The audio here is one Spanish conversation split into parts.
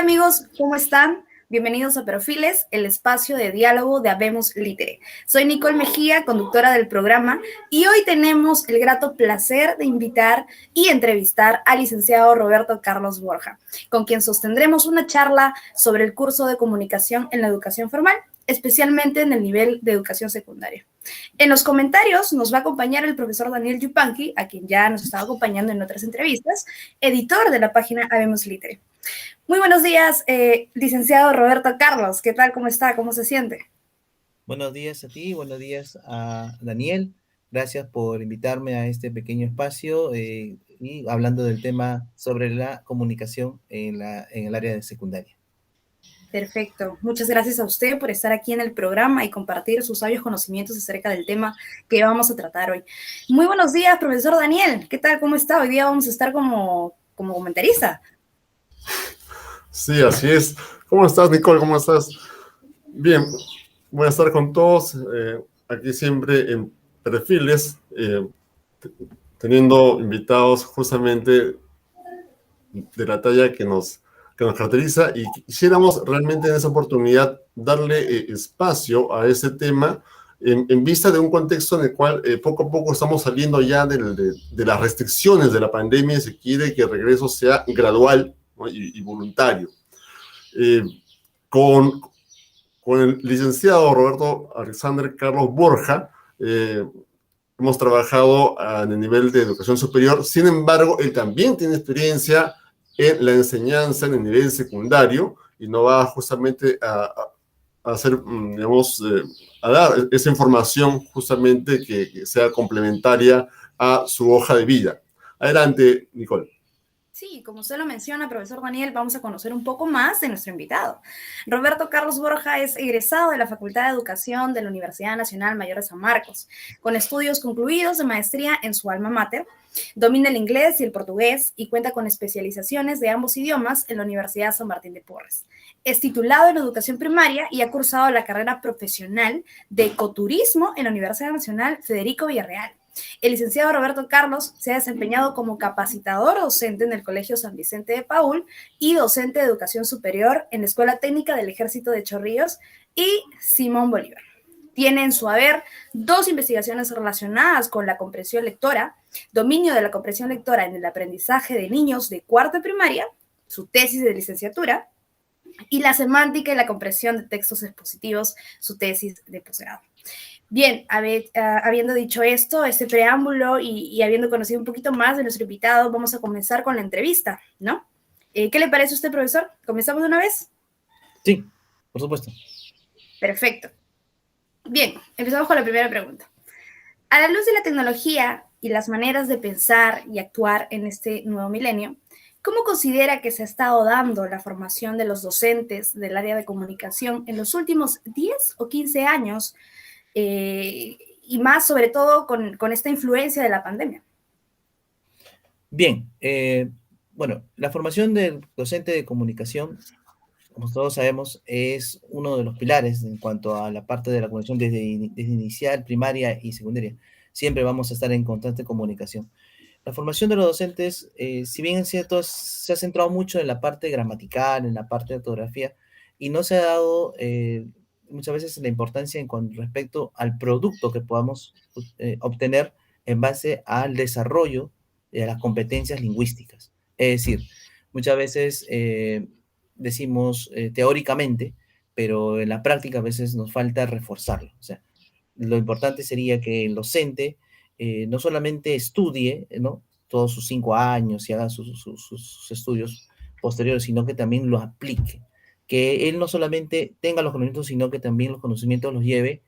amigos, ¿cómo están? Bienvenidos a Perfiles, el espacio de diálogo de Habemos Litere. Soy Nicole Mejía, conductora del programa, y hoy tenemos el grato placer de invitar y entrevistar al licenciado Roberto Carlos Borja, con quien sostendremos una charla sobre el curso de comunicación en la educación formal, especialmente en el nivel de educación secundaria. En los comentarios nos va a acompañar el profesor Daniel Yupanqui, a quien ya nos estaba acompañando en otras entrevistas, editor de la página Habemos Litere. Muy buenos días, licenciado Roberto Carlos. ¿Qué tal? ¿Cómo está? ¿Cómo se siente? Buenos días a ti, buenos días a Daniel. Gracias por invitarme a este pequeño espacio y hablando del tema sobre la comunicación en el área de secundaria. Perfecto. Muchas gracias a usted por estar aquí en el programa y compartir sus sabios conocimientos acerca del tema que vamos a tratar hoy. Muy buenos días, profesor Daniel. ¿Qué tal? ¿Cómo está? Hoy día vamos a estar como comentarista. Sí, así es. ¿Cómo estás, Nicole? ¿Cómo estás? Bien, voy a estar con todos aquí siempre en Perfiles, teniendo invitados justamente de la talla que nos caracteriza, y quisiéramos realmente en esa oportunidad darle espacio a ese tema en vista de un contexto en el cual poco a poco estamos saliendo ya de las restricciones de la pandemia y se quiere que el regreso sea gradual, ¿no? y voluntario. Eh, con, con el licenciado Roberto Alexander Carlos Borja, hemos trabajado en el nivel de educación superior. Sin embargo, él también tiene experiencia en la enseñanza en el nivel secundario y nos va justamente a hacer, digamos, a dar esa información justamente que sea complementaria a su hoja de vida. Adelante, Nicole. Sí, como usted lo menciona, profesor Daniel, vamos a conocer un poco más de nuestro invitado. Roberto Carlos Borja es egresado de la Facultad de Educación de la Universidad Nacional Mayor de San Marcos, con estudios concluidos de maestría en su alma mater. Domina el inglés y el portugués y cuenta con especializaciones de ambos idiomas en la Universidad San Martín de Porres. Es titulado en educación primaria y ha cursado la carrera profesional de ecoturismo en la Universidad Nacional Federico Villarreal. El licenciado Roberto Carlos se ha desempeñado como capacitador docente en el Colegio San Vicente de Paúl y docente de educación superior en la Escuela Técnica del Ejército de Chorrillos y Simón Bolívar. Tiene en su haber 2 investigaciones relacionadas con la comprensión lectora, dominio de la comprensión lectora en el aprendizaje de niños de cuarto de primaria, su tesis de licenciatura, y la semántica y la comprensión de textos expositivos, su tesis de posgrado. Bien, habiendo dicho esto, este preámbulo y habiendo conocido un poquito más de nuestro invitado, vamos a comenzar con la entrevista, ¿no? ¿Qué le parece a usted, profesor? ¿Comenzamos de una vez? Sí, por supuesto. Perfecto. Bien, empezamos con la primera pregunta. A la luz de la tecnología y las maneras de pensar y actuar en este nuevo milenio, ¿cómo considera que se ha estado dando la formación de los docentes del área de comunicación en los últimos 10 o 15 años? Y más sobre todo con esta influencia de la pandemia. Bien, bueno, la formación del docente de comunicación, como todos sabemos, es uno de los pilares en cuanto a la parte de la comunicación desde inicial, primaria y secundaria. Siempre vamos a estar en constante comunicación. La formación de los docentes, si bien es cierto, se ha centrado mucho en la parte gramatical, en la parte de ortografía, y no se ha dado muchas veces la importancia con respecto al producto que podamos obtener en base al desarrollo de las competencias lingüísticas. Es decir, muchas veces decimos teóricamente, pero en la práctica a veces nos falta reforzarlo. O sea, lo importante sería que el docente no solamente estudie, ¿no?, todos sus 5 años y haga sus estudios posteriores, sino que también lo aplique. Que él no solamente tenga los conocimientos, sino que también los conocimientos los lleve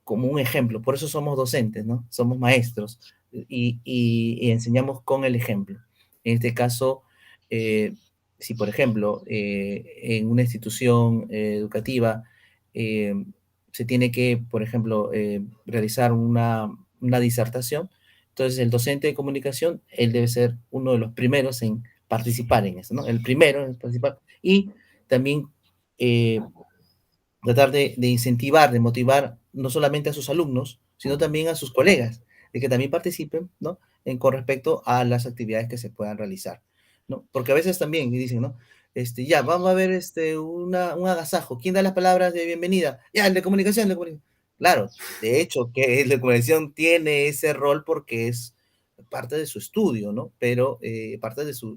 como un ejemplo. Por eso somos docentes, ¿no? Somos maestros y enseñamos con el ejemplo. En este caso, si por ejemplo en una institución educativa se tiene que, por ejemplo, realizar una disertación, entonces el docente de comunicación, él debe ser uno de los primeros en participar en eso, ¿no? El primero en participar y también tratar de incentivar, de motivar no solamente a sus alumnos, sino también a sus colegas, de que también participen, ¿no?, con respecto a las actividades que se puedan realizar, ¿no? Porque a veces también dicen, ¿no?, Ya, vamos a ver un agasajo. ¿Quién da las palabras de bienvenida? Ya, el de comunicación, el de comunicación. Claro, de hecho, que el de comunicación tiene ese rol porque es parte de su estudio, ¿no? Pero parte de su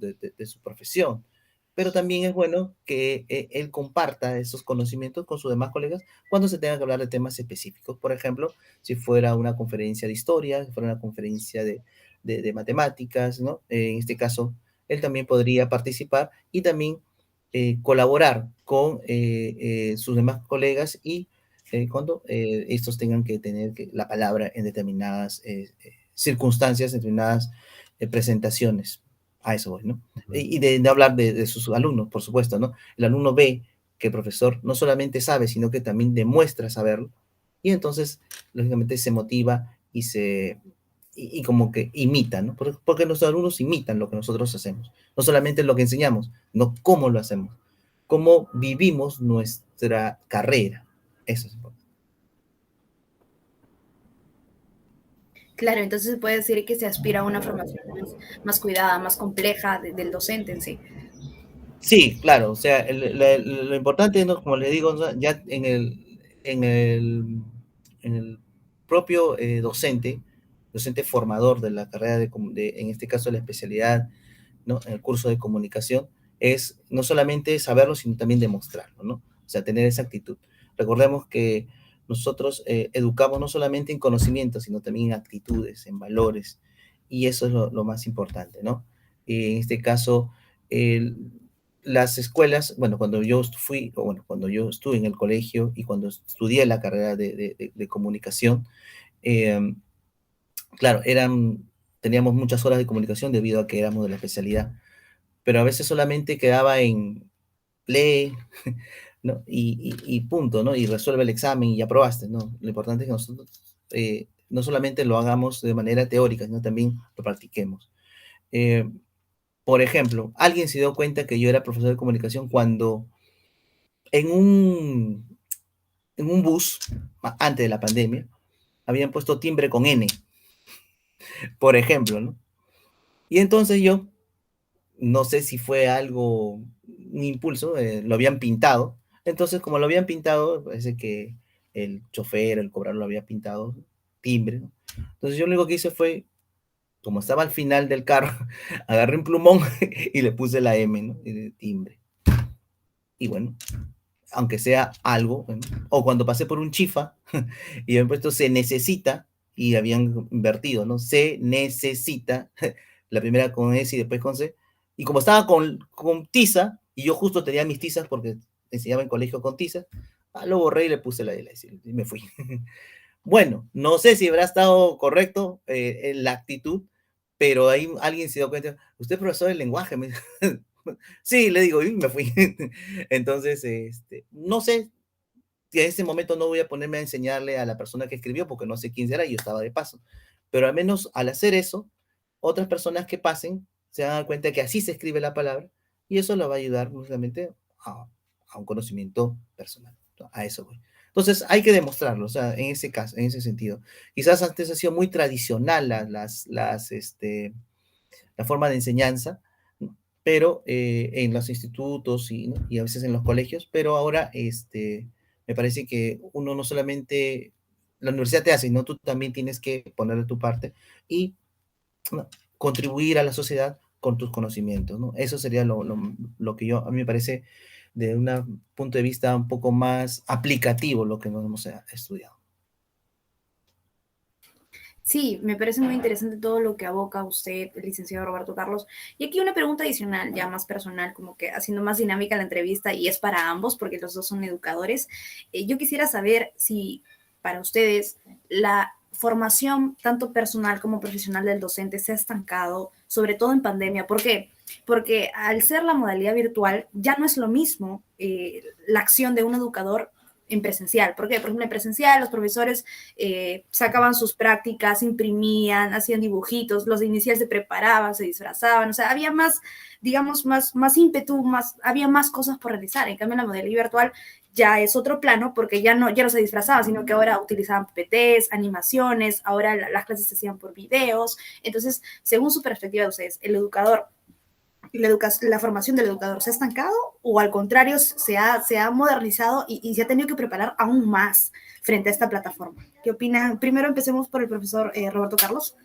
profesión. Pero también es bueno que él comparta esos conocimientos con sus demás colegas cuando se tenga que hablar de temas específicos. Por ejemplo, si fuera una conferencia de historia, si fuera una conferencia de matemáticas, ¿no? En este caso, él también podría participar y también colaborar con sus demás colegas y cuando estos tengan que tener la palabra en determinadas circunstancias, en determinadas presentaciones. A eso voy, ¿no? Y de hablar de sus alumnos, por supuesto, ¿no? El alumno ve que el profesor no solamente sabe, sino que también demuestra saberlo, y entonces, lógicamente, se motiva y como que imita, ¿no? Porque nuestros alumnos imitan lo que nosotros hacemos, no solamente lo que enseñamos, no cómo lo hacemos, cómo vivimos nuestra carrera. Eso es importante. Claro, entonces se puede decir que se aspira a una formación más cuidada, más compleja del docente en sí. Sí, claro, o sea, lo importante, ¿no? Como le digo, ¿no? Ya en el propio docente formador de la carrera en este caso la especialidad, ¿no? En el curso de comunicación, es no solamente saberlo, sino también demostrarlo, ¿no? O sea, tener esa actitud. Recordemos que nosotros educamos no solamente en conocimientos, sino también en actitudes, en valores, y eso es lo más importante, ¿no? Y en este caso, el, las escuelas, bueno, cuando yo estuve en el colegio y cuando estudié la carrera de comunicación, eh, claro, teníamos muchas horas de comunicación debido a que éramos de la especialidad, pero a veces solamente quedaba en lee, ¿no? Y punto, ¿no? Y resuelve el examen y aprobaste, ¿no? Lo importante es que nosotros no solamente lo hagamos de manera teórica, sino también lo practiquemos. Eh, por ejemplo, alguien se dio cuenta que yo era profesor de comunicación cuando en en un bus, antes de la pandemia, habían puesto timbre con N, por ejemplo, ¿no? Y entonces yo, no sé si fue algo, un impulso, lo habían pintado. Entonces, como lo habían pintado, parece que el chofer, el cobrador lo había pintado timbre, ¿no? Entonces yo lo único que hice fue, como estaba al final del carro, agarré un plumón y le puse la M, ¿no? De timbre. Y bueno, aunque sea algo, ¿no? O cuando pasé por un chifa y habían puesto se necesita y habían invertido, ¿no? Se necesita, la primera con S y después con C, y como estaba con tiza, y yo justo tenía mis tizas porque enseñaba en colegio con tizas, lo borré y le puse la L y me fui. Bueno, no sé si habrá estado correcto en la actitud, pero ahí alguien se dio cuenta, usted es profesor de lenguaje, me sí, le digo, y me fui. Entonces, no sé si en ese momento no voy a ponerme a enseñarle a la persona que escribió, porque no sé quién será y yo estaba de paso. Pero al menos al hacer eso, otras personas que pasen se van a dar cuenta que así se escribe la palabra y eso lo va a ayudar justamente a un conocimiento personal. A eso voy. Entonces hay que demostrarlo, o sea, en ese caso, en ese sentido. Quizás antes ha sido muy tradicional la forma de enseñanza, ¿no? Pero en los institutos ¿no? Y a veces en los colegios, pero ahora me parece que uno no solamente, la universidad te hace, sino tú también tienes que poner de tu parte y ¿no? Contribuir a la sociedad con tus conocimientos, ¿no? Eso sería lo que a mí me parece de un punto de vista un poco más aplicativo lo que nos hemos estudiado. Sí, me parece muy interesante todo lo que aboca usted, el licenciado Roberto Carlos. Y aquí una pregunta adicional, ya más personal, como que haciendo más dinámica la entrevista, y es para ambos, porque los dos son educadores. Yo quisiera saber si para ustedes la formación, tanto personal como profesional del docente, se ha estancado, sobre todo en pandemia. ¿Por qué? Porque al ser la modalidad virtual, ya no es lo mismo la acción de un educador en presencial. ¿Por qué? Por ejemplo, en presencial los profesores sacaban sus prácticas, imprimían, hacían dibujitos, los de inicial se preparaban, se disfrazaban, o sea, había más, digamos, más ímpetu, había más cosas por realizar. En cambio, en la modalidad virtual ya es otro plano porque ya no se disfrazaban, sino que ahora utilizaban PPTs, animaciones, ahora las clases se hacían por videos. Entonces, según su perspectiva de ustedes, el educador la formación del educador se ha estancado o al contrario se ha modernizado y se ha tenido que preparar aún más frente a esta plataforma? ¿Qué opinan? Primero empecemos por el profesor Roberto Carlos.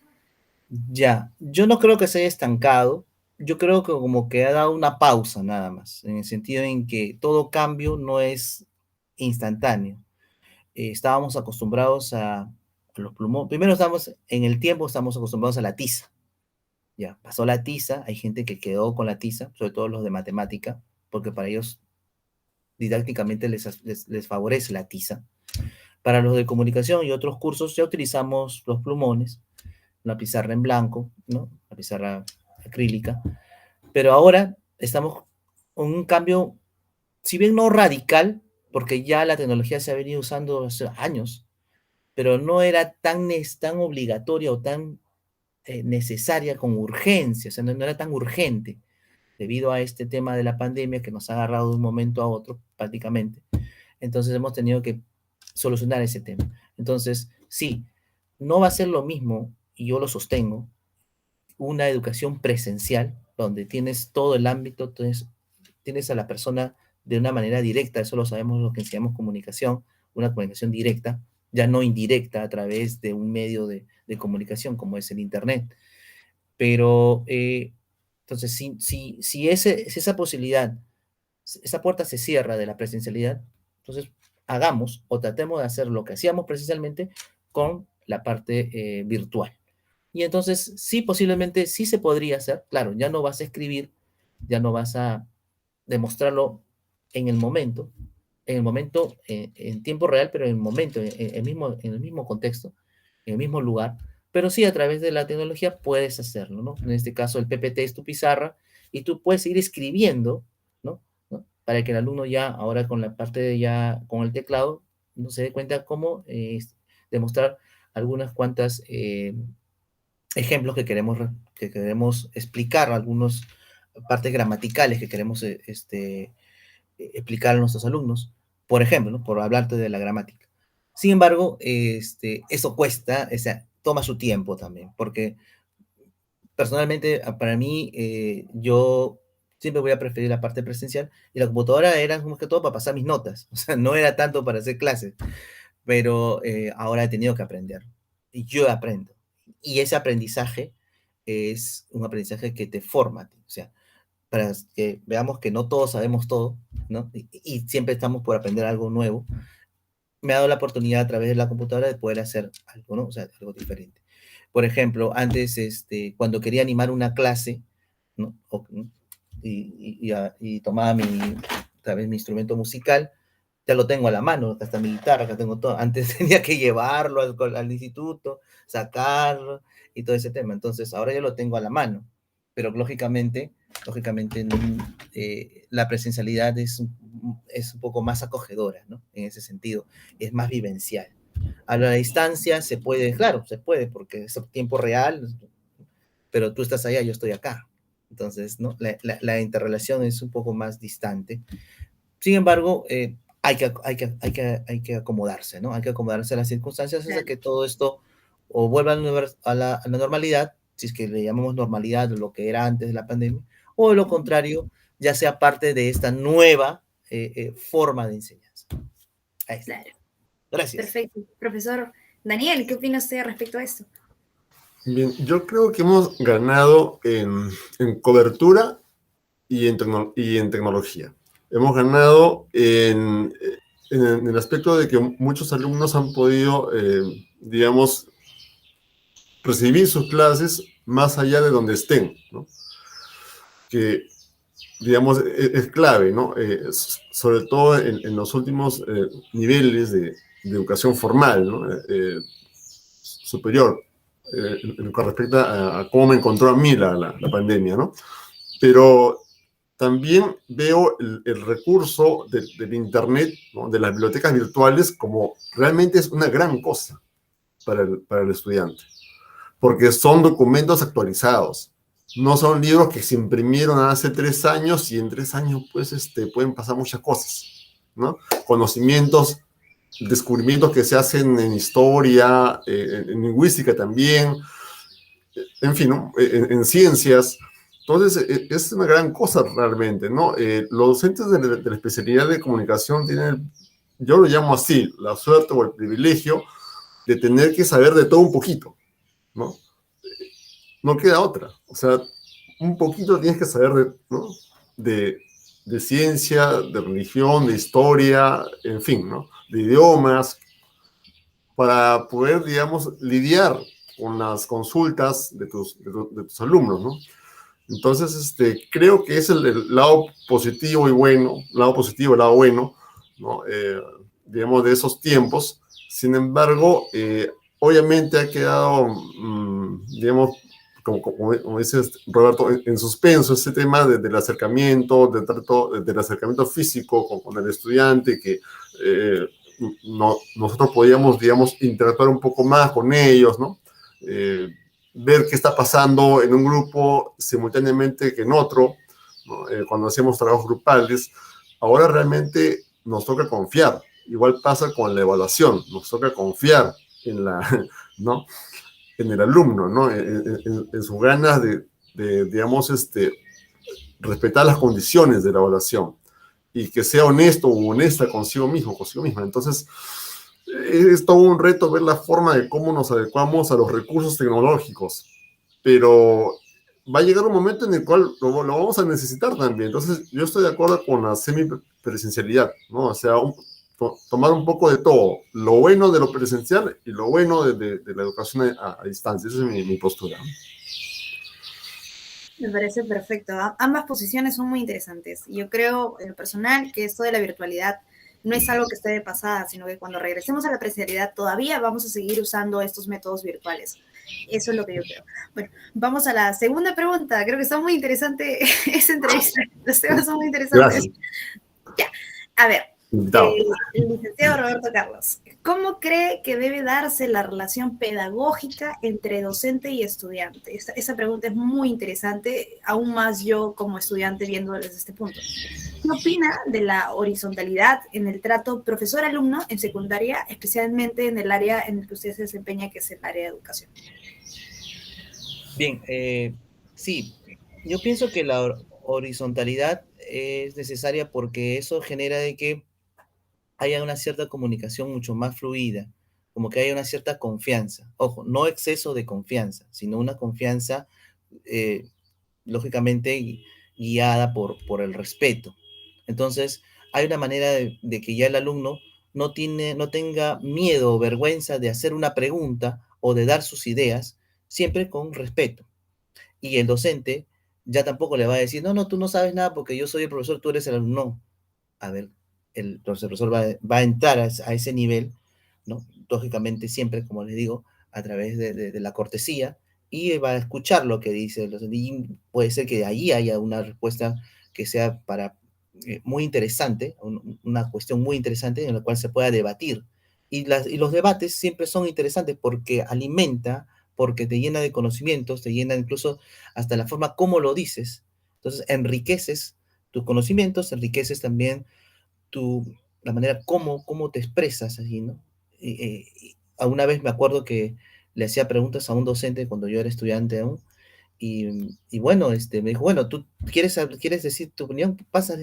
Ya, yo no creo que se haya estancado, yo creo que como que ha dado una pausa nada más, en el sentido en que todo cambio no es instantáneo. Estábamos acostumbrados a los plumones, primero estamos, en el tiempo estamos acostumbrados a la tiza, ya, pasó la tiza, hay gente que quedó con la tiza, sobre todo los de matemática, porque para ellos didácticamente les favorece la tiza. Para los de comunicación y otros cursos ya utilizamos los plumones, una pizarra en blanco, ¿no? La pizarra acrílica, pero ahora estamos con un cambio, si bien no radical, porque ya la tecnología se ha venido usando hace años, pero no era tan obligatoria o tan necesaria con urgencia, o sea, no era tan urgente debido a este tema de la pandemia que nos ha agarrado de un momento a otro prácticamente. Entonces hemos tenido que solucionar ese tema. Entonces, sí, no va a ser lo mismo, y yo lo sostengo, una educación presencial, donde tienes todo el ámbito, tienes a la persona de una manera directa, eso lo sabemos los que enseñamos comunicación, una comunicación directa, ya no indirecta a través de un medio de comunicación como es el Internet. Pero, entonces, si esa posibilidad, esa puerta se cierra de la presencialidad, entonces hagamos o tratemos de hacer lo que hacíamos presencialmente con la parte virtual. Y entonces, sí, posiblemente sí se podría hacer, claro, ya no vas a escribir, ya no vas a demostrarlo en el momento, en tiempo real, pero en el momento, en el mismo contexto, en el mismo lugar, pero sí a través de la tecnología puedes hacerlo, ¿no? En este caso el PPT es tu pizarra y tú puedes ir escribiendo, ¿no? ¿No? Para que el alumno ya, ahora con la parte de ya, con el teclado, no se dé cuenta cómo demostrar algunas cuantas ejemplos que queremos explicar, algunas partes gramaticales que queremos explicar a nuestros alumnos, por ejemplo, ¿no? Por hablarte de la gramática. Sin embargo, eso cuesta, o sea, toma su tiempo también, porque personalmente para mí yo siempre voy a preferir la parte presencial y la computadora era más que todo para pasar mis notas, o sea, no era tanto para hacer clases, pero ahora he tenido que aprender y yo aprendo. Y ese aprendizaje es un aprendizaje que te forma, o sea, para que veamos que no todos sabemos todo, ¿no? Y siempre estamos por aprender algo nuevo. Me ha dado la oportunidad a través de la computadora de poder hacer algo, ¿no? O sea, algo diferente. Por ejemplo, antes, cuando quería animar una clase, ¿no? Y tomaba tal vez mi instrumento musical, ya lo tengo a la mano, acá está mi guitarra, acá tengo todo. Antes tenía que llevarlo al instituto, sacarlo y todo ese tema. Entonces, ahora ya lo tengo a la mano. Pero lógicamente la presencialidad es un poco más acogedora, ¿no? En ese sentido, es más vivencial. A la distancia se puede, claro, se puede, porque es tiempo real, pero tú estás allá, yo estoy acá. Entonces, ¿no? La interrelación es un poco más distante. Sin embargo, hay que acomodarse, ¿no? Hay que acomodarse a las circunstancias hasta que todo esto o vuelva a la normalidad, si es que le llamamos normalidad lo que era antes de la pandemia, o de lo contrario, ya sea parte de esta nueva forma de enseñanza. Ahí está. Claro. Gracias. Perfecto. Profesor Daniel, ¿qué opina usted respecto a esto? Bien, yo creo que hemos ganado en cobertura y en tecnología. Hemos ganado en el aspecto de que muchos alumnos han podido, digamos, recibir sus clases más allá de donde estén, ¿no? Que, digamos, es clave, ¿no? Sobre todo en los últimos niveles de educación formal, ¿no? Superior, en lo que respecta a cómo me encontró a mí la pandemia, ¿no? Pero también veo el recurso del Internet, ¿no? De las bibliotecas virtuales, como realmente es una gran cosa para el estudiante, porque son documentos actualizados. No son libros que se imprimieron hace 3 años y en 3 años pues, pueden pasar muchas cosas, ¿no? Conocimientos, descubrimientos que se hacen en historia, en lingüística también, en fin, ¿no? En ciencias, Entonces, es una gran cosa realmente, ¿no? Los docentes de la especialidad de comunicación tienen, yo lo llamo así, la suerte o el privilegio de tener que saber de todo un poquito, ¿no? No queda otra. O sea, un poquito tienes que saber de, ¿no? de ciencia, de religión, de historia, en fin, ¿no? De idiomas, para poder, digamos, lidiar con las consultas de tus alumnos, ¿no? Entonces, creo que es el lado positivo y bueno, lado positivo, el lado bueno, ¿no? Digamos, de esos tiempos. Sin embargo, obviamente ha quedado, digamos, como dices, Roberto, en suspenso ese tema del acercamiento, del acercamiento físico con el estudiante, que nosotros podíamos, digamos, interactuar un poco más con ellos, ¿no? Ver qué está pasando en un grupo simultáneamente que en otro, ¿no? Cuando hacemos trabajos grupales. Ahora realmente nos toca confiar. Igual pasa con la evaluación, nos toca confiar en, ¿no? en el alumno, ¿no? En sus ganas digamos, respetar las condiciones de la evaluación y que sea honesto o honesta consigo mismo, consigo misma. Entonces, es todo un reto ver la forma de cómo nos adecuamos a los recursos tecnológicos, pero va a llegar un momento en el cual lo vamos a necesitar también. Entonces, yo estoy de acuerdo con la semipresencialidad, ¿no? O sea, tomar un poco de todo, lo bueno de lo presencial y lo bueno de la educación a distancia. Esa es mi postura. Me parece perfecto. Ambas posiciones son muy interesantes. Yo creo, en lo personal, que esto de la virtualidad no es algo que esté de pasada, sino que cuando regresemos a la presencialidad todavía vamos a seguir usando estos métodos virtuales. Eso es lo que yo creo. Bueno, vamos a la segunda pregunta. Creo que está muy interesante esa entrevista. Los temas son muy interesantes. Gracias. Ya, a ver, Invitado. el licenciado Roberto Carlos, ¿cómo cree que debe darse la relación pedagógica entre docente y estudiante? Esa pregunta es muy interesante, aún más yo como estudiante viendo desde este punto. ¿Qué opina de la horizontalidad en el trato profesor-alumno en secundaria, especialmente en el área en el que usted se desempeña, que es el área de educación? Bien, sí, yo pienso que la horizontalidad es necesaria porque eso genera de que haya una cierta comunicación mucho más fluida, como que haya una cierta confianza. Ojo, no exceso de confianza, sino una confianza eh, lógicamente guiada por el respeto. Entonces, hay una manera de que ya el alumno no tenga miedo o vergüenza de hacer una pregunta o de dar sus ideas, siempre con respeto. Y el docente ya tampoco le va a decir, no, no, tú no sabes nada porque yo soy el profesor, tú eres el alumno. No. A ver, el profesor va a entrar a ese nivel, ¿no? Lógicamente siempre, como les digo, a través de la cortesía, y va a escuchar lo que dice el docente, y puede ser que de ahí haya una respuesta que sea muy interesante, una cuestión muy interesante en la cual se pueda debatir. Y los debates siempre son interesantes porque alimenta, porque te llena de conocimientos, te llena incluso hasta la forma como lo dices. Entonces enriqueces tus conocimientos, enriqueces también la manera como te expresas allí, ¿no? Una vez me acuerdo que le hacía preguntas a un docente cuando yo era estudiante aún, y bueno, me dijo, bueno, ¿tú quieres decir tu opinión? Pasa,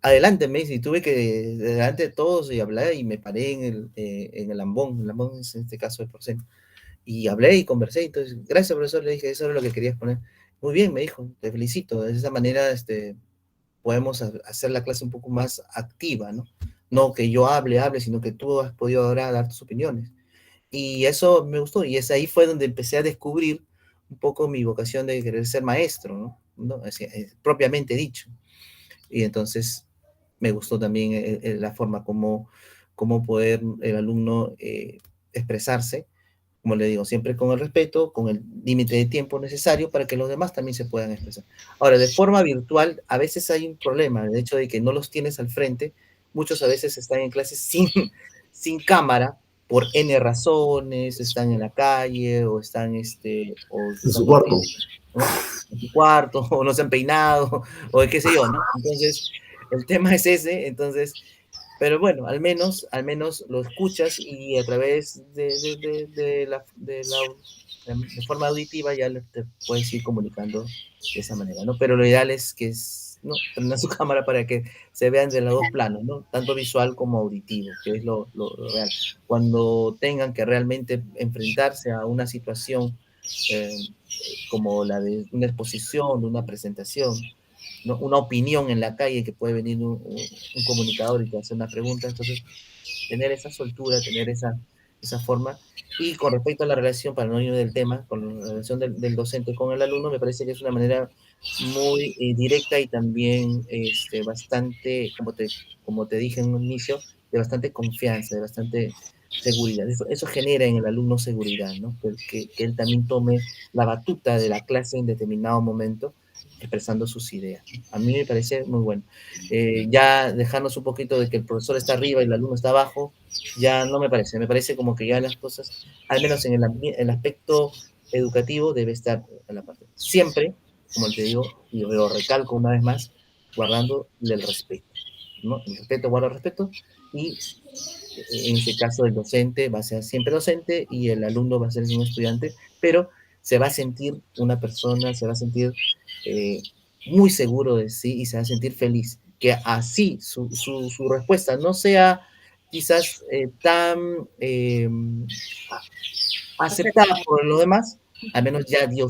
adelante, me dice, y tuve que, delante de todos, y hablar, y me paré en el lambón es en este caso el profesor, y hablé y conversé, entonces, gracias, profesor, le dije, eso era lo que querías poner. Muy bien, me dijo, te felicito, de esa manera, podemos hacer la clase un poco más activa, ¿no? No que yo hable, sino que tú has podido ahora dar tus opiniones. Y eso me gustó, y es ahí fue donde empecé a descubrir un poco mi vocación de querer ser maestro, ¿no? ¿No? Es propiamente dicho. Y entonces me gustó también la forma como poder el alumno expresarse, como le digo, siempre con el respeto, con el límite de tiempo necesario para que los demás también se puedan expresar. Ahora, de forma virtual, a veces hay un problema, el hecho de que no los tienes al frente, muchos a veces están en clases sin cámara, por N razones, están en la calle, o están, o En están su cuarto. ¿no? En su cuarto, o no se han peinado, o qué sé yo, ¿no? Entonces, el tema es ese, entonces pero bueno, al menos lo escuchas y a través de la de forma auditiva ya te puedes ir comunicando de esa manera, ¿no? Pero lo ideal es que ¿no? Prenda su cámara para que se vean de los dos planos, ¿no? Tanto visual como auditivo, que es lo real. Cuando tengan que realmente enfrentarse a una situación eh, como la de una exposición, de una presentación, ¿no? Una opinión en la calle, que puede venir un comunicador y te hace una pregunta, entonces tener esa soltura, tener esa forma. Y con respecto a la relación, para no ir del tema, con la relación del docente con el alumno, me parece que es una manera muy directa y también bastante, como te dije en un inicio, de bastante confianza, de bastante seguridad. Eso genera en el alumno seguridad, ¿no? Que él también tome la batuta de la clase en determinado momento, expresando sus ideas. A mí me parece muy bueno. Ya dejarnos un poquito de que el profesor está arriba y el alumno está abajo, ya no me parece como que ya las cosas, al menos en el aspecto educativo, debe estar en la parte. Siempre, como te digo, y lo recalco una vez más, guardando el respeto, ¿no? El respeto guarda el respeto, y en este caso el docente va a ser siempre docente y el alumno va a ser un estudiante, pero se va a sentir una persona, se va a sentir muy seguro de sí y se va a sentir feliz. Que así su respuesta no sea quizás tan aceptada por los demás, al menos ya dio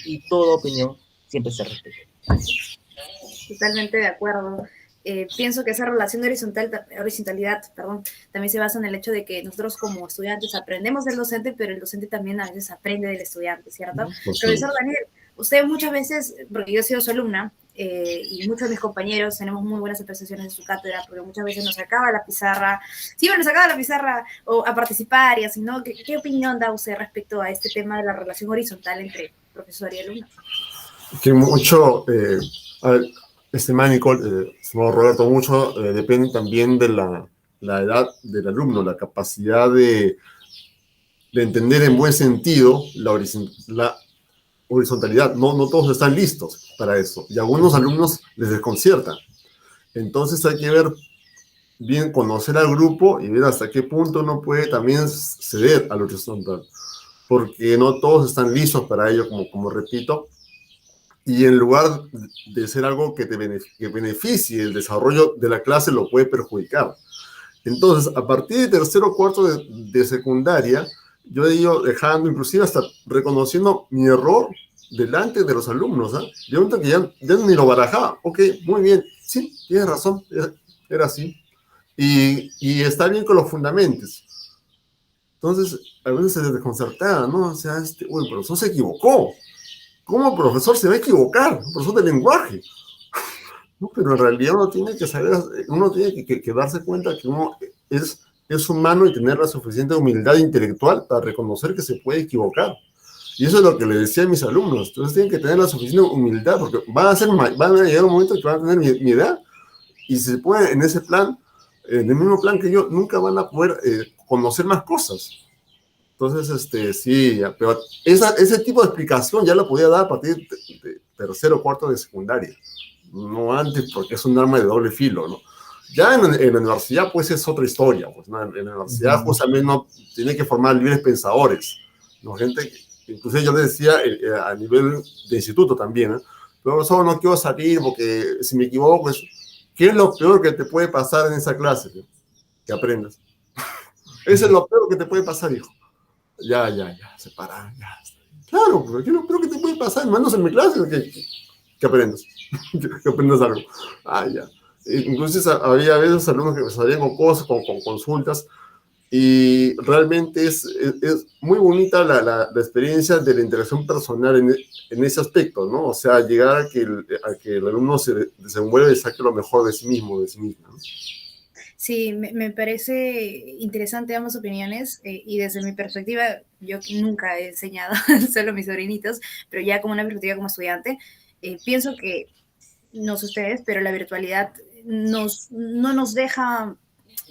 y toda opinión siempre se respeta. Totalmente de acuerdo. Pienso que esa relación de horizontalidad, también se basa en el hecho de que nosotros como estudiantes aprendemos del docente, pero el docente también a veces aprende del estudiante, ¿cierto? Profesor Daniel, usted muchas veces, porque yo he sido su alumna, y muchos de mis compañeros tenemos muy buenas apreciaciones de su cátedra, porque muchas veces nos sacaba la pizarra, siempre nos sacaba la pizarra o a participar y así, ¿no? ¿Qué opinión da usted respecto a este tema de la relación horizontal entre profesor y alumno? Que mucho, a ver, Nicole, Roberto, mucho depende también de la edad del alumno, la capacidad de entender en buen sentido la horizontalidad. No todos están listos para eso, y a algunos alumnos les desconcierta. Entonces hay que ver bien, conocer al grupo y ver hasta qué punto uno puede también ceder al horizontal, porque no todos están listos para ello, como repito, y en lugar de ser algo que que beneficie el desarrollo de la clase, lo puede perjudicar. Entonces, a partir de tercero o cuarto de secundaria, yo he ido dejando, inclusive hasta reconociendo mi error delante de los alumnos. Yo que ya ni lo barajaba. Ok, muy bien, sí, tienes razón, era así. Y está bien con los fundamentos. Entonces, a veces se desconcertaba, ¿no? O sea, uy, el profesor se equivocó. ¿Cómo el profesor se va a equivocar? El profesor de lenguaje. No, pero en realidad uno tiene que saber, uno tiene que darse cuenta que uno es humano y tener la suficiente humildad intelectual para reconocer que se puede equivocar. Y eso es lo que le decía a mis alumnos. Entonces tienen que tener la suficiente humildad porque van a llegar un momento que van a tener mi edad y si se puede en ese plan, en el mismo plan que yo, nunca van a poder conocer más cosas. Entonces, sí, pero ese tipo de explicación ya la podía dar a partir de tercero o cuarto de secundaria. No antes, porque es un arma de doble filo, ¿no? Ya en la universidad, pues, es otra historia, pues, ¿no? En la universidad, justamente, no tiene que formar libres pensadores, ¿no? Gente, inclusive yo les decía, a nivel de instituto también, ¿eh? Pero solo no quiero salir porque si me equivoco, pues, ¿qué es lo peor que te puede pasar en esa clase? Que aprendas. Eso es lo peor que te puede pasar, hijo. Ya, separar, ya. Claro, pero ¿qué es lo peor que te puede pasar? Menos en mi clase, que aprendas. que aprendas algo. Ya. Entonces había a veces alumnos que salían con cosas, con consultas, y realmente es muy bonita la experiencia de la interacción personal en ese aspecto, ¿no? O sea, llegar a que el alumno se desenvuelva y saque lo mejor de sí mismo, de sí misma, ¿no? Sí, me parece interesante ambas opiniones y desde mi perspectiva, yo nunca he enseñado, solo a mis sobrinitos, pero ya como una perspectiva como estudiante, pienso que, no sé ustedes, pero la virtualidad no nos deja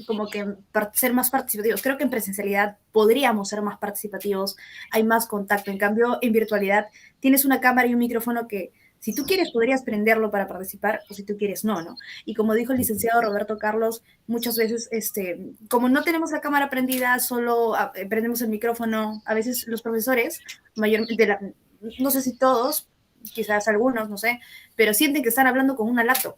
como que ser más participativos. Creo que en presencialidad podríamos ser más participativos, hay más contacto. En cambio, en virtualidad tienes una cámara y un micrófono que Si tú quieres, podrías prenderlo para participar, o si tú quieres, no, ¿no? Y como dijo el licenciado Roberto Carlos, muchas veces, como no tenemos la cámara prendida, solo prendemos el micrófono. A veces los profesores, mayormente, no sé si todos, quizás algunos, no sé, pero sienten que están hablando con una laptop.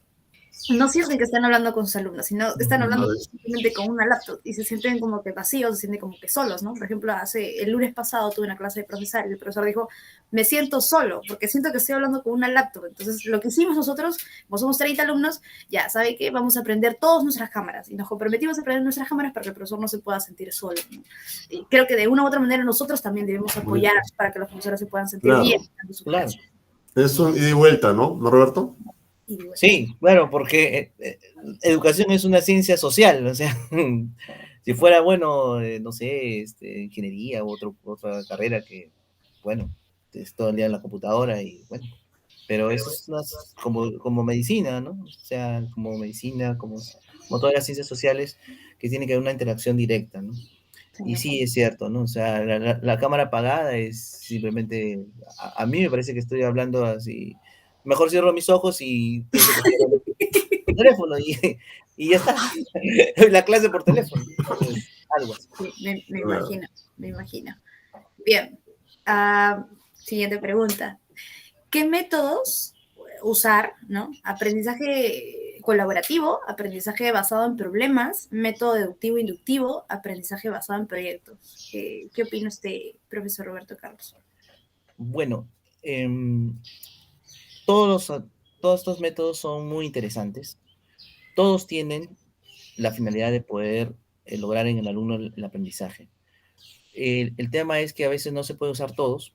No sienten que están hablando con sus alumnos, sino están hablando simplemente con una laptop y se sienten como que vacíos, se sienten como que solos, ¿no? Por ejemplo, el lunes pasado tuve una clase de procesar y el profesor dijo, me siento solo porque siento que estoy hablando con una laptop. Entonces, lo que hicimos nosotros, como somos 30 alumnos, ya, ¿sabe qué? Vamos a aprender todas nuestras cámaras y nos comprometimos a aprender nuestras cámaras para que el profesor no se pueda sentir solo, ¿no? Y creo que de una u otra manera nosotros también debemos apoyar para que los profesores se puedan sentir bien en su clase. Es un ida y vuelta, ¿no? ¿No, Roberto? Sí, claro, porque educación es una ciencia social, o sea, si fuera, bueno, no sé, ingeniería u otra carrera que, bueno, es todo el día en la computadora y, bueno, pero eso es como medicina, ¿no? O sea, como medicina, como todas las ciencias sociales que tienen que haber una interacción directa, ¿no? Y sí, es cierto, ¿no? O sea, la cámara apagada es simplemente, a mí me parece que estoy hablando así, mejor cierro mis ojos y el teléfono y ya está, la clase por teléfono, entonces, algo así. Me imagino. Bien, siguiente pregunta. ¿Qué métodos usar, ¿no? Aprendizaje colaborativo, aprendizaje basado en problemas, método deductivo inductivo, aprendizaje basado en proyectos. ¿Qué opina usted, profesor Roberto Carlos? Bueno, todos estos métodos son muy interesantes. Todos tienen la finalidad de poder lograr en el alumno el aprendizaje. El tema es que a veces no se puede usar todos,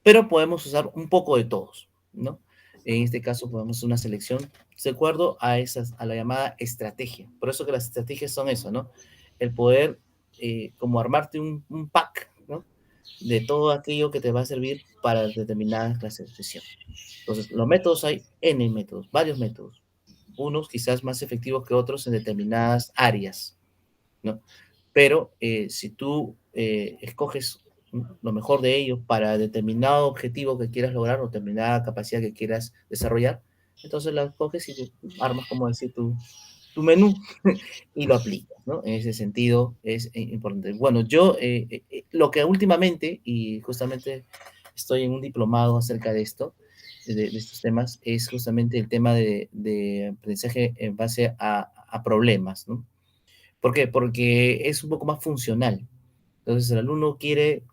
pero podemos usar un poco de todos, ¿no? En este caso podemos hacer una selección de acuerdo a la llamada estrategia. Por eso que las estrategias son eso, ¿no? El poder como armarte un pack, ¿no? De todo aquello que te va a servir para determinadas clases de sesión. Entonces, los métodos hay N métodos, varios métodos. Unos quizás más efectivos que otros en determinadas áreas, ¿no? Pero si tú escoges lo mejor de ellos para determinado objetivo que quieras lograr o determinada capacidad que quieras desarrollar, entonces la escoges y armas, como decir, tu menú y lo aplicas, ¿no? En ese sentido es importante. Bueno, yo lo que últimamente, y justamente estoy en un diplomado acerca de esto, de estos temas, es justamente el tema de aprendizaje en base a problemas, ¿no? ¿Por qué? Porque es un poco más funcional. Entonces el alumno quiere,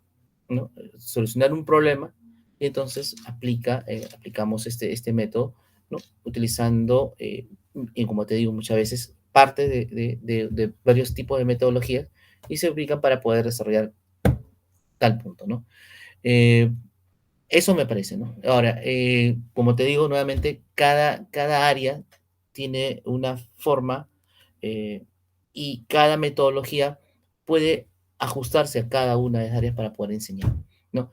¿no?, solucionar un problema y entonces aplicamos este método, ¿no?, utilizando, y como te digo muchas veces, parte de varios tipos de metodologías y se aplican para poder desarrollar tal punto, ¿no? Eso me parece, ¿no? Ahora, como te digo nuevamente, cada área tiene una forma y cada metodología puede ajustarse a cada una de las áreas para poder enseñar, ¿no?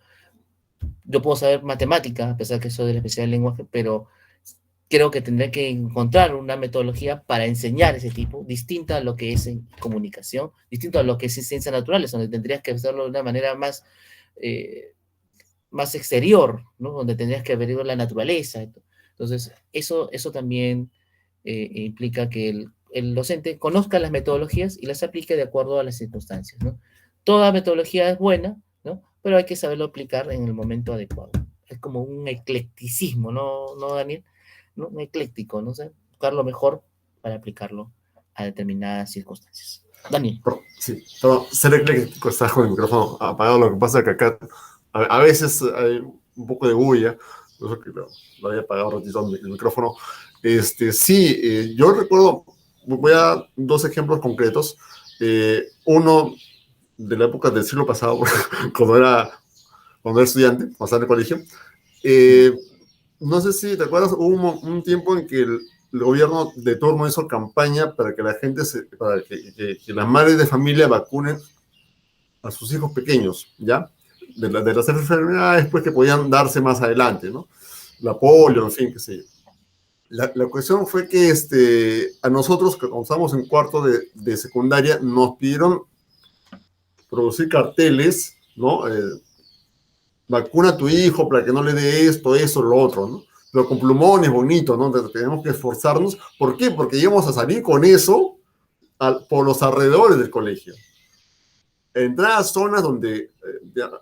Yo puedo saber matemática, a pesar que soy de la especialidad en lenguaje, pero creo que tendré que encontrar una metodología para enseñar ese tipo, distinta a lo que es en comunicación, distinto a lo que es en ciencias naturales, donde tendrías que hacerlo de una manera más exterior, ¿no? Donde tendrías que averiguar la naturaleza. Entonces, eso también implica que el docente conozca las metodologías y las aplique de acuerdo a las circunstancias, ¿no? Toda metodología es buena, ¿no? Pero hay que saberlo aplicar en el momento adecuado. Es como un eclecticismo, ¿no, Daniel? ¿No? Un ecléctico, ¿no? O sea, buscar lo mejor para aplicarlo a determinadas circunstancias. Daniel. Sí, pero ser ecléctico, estás con el micrófono apagado. Lo que pasa es que acá a veces hay un poco de bulla, por eso que lo había apagado un ratito el micrófono. Sí, yo recuerdo, voy a dar dos ejemplos concretos. Uno de la época del siglo pasado, cuando era estudiante, cuando estaba en el colegio. No sé si te acuerdas, hubo un tiempo en que el gobierno de turno hizo campaña para que la gente, para que las madres de familia vacunen a sus hijos pequeños, ¿ya? De las enfermedades pues, que podían darse más adelante, ¿no? La polio, en fin, qué sé yo. La cuestión fue que a nosotros, que cuando estábamos en cuarto de secundaria, nos pidieron producir carteles, ¿no? Vacuna a tu hijo para que no le dé esto, eso, lo otro, ¿no? pero con plumones bonitos, ¿no? Tenemos que esforzarnos. ¿Por qué? Porque íbamos a salir con eso por los alrededores del colegio. Entrar a zonas donde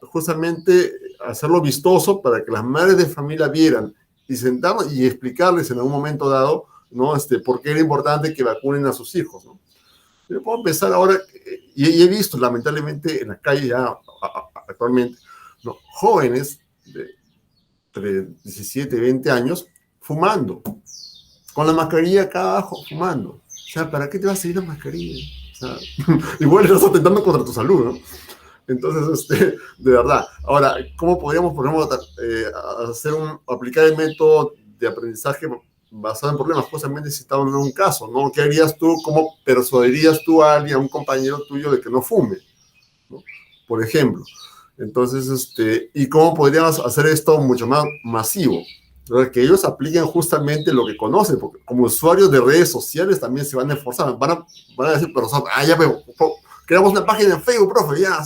justamente hacerlo vistoso para que las madres de familia vieran y sentarnos y explicarles en algún momento dado, ¿no? Por qué era importante que vacunen a sus hijos, ¿no? Yo puedo empezar ahora, y he visto lamentablemente en la calle ya actualmente, ¿no? Jóvenes de entre 17 y 20 años fumando, con la mascarilla acá abajo, fumando. O sea, ¿para qué te va a servir la mascarilla? O sea, igual estás atentando contra tu salud, ¿no? Entonces, de verdad. Ahora, ¿cómo podríamos, por ejemplo, aplicar el método de aprendizaje basado en problemas? Justamente citado en un caso, ¿no? ¿Qué harías tú? ¿Cómo persuadirías tú a alguien, a un compañero tuyo, de que no fume, ¿no? Por ejemplo. Entonces, ¿y cómo podríamos hacer esto mucho más masivo? Que ellos apliquen justamente lo que conocen, porque como usuarios de redes sociales también se van a esforzar, van a decir, pero ya creamos una página en Facebook, profe, ya.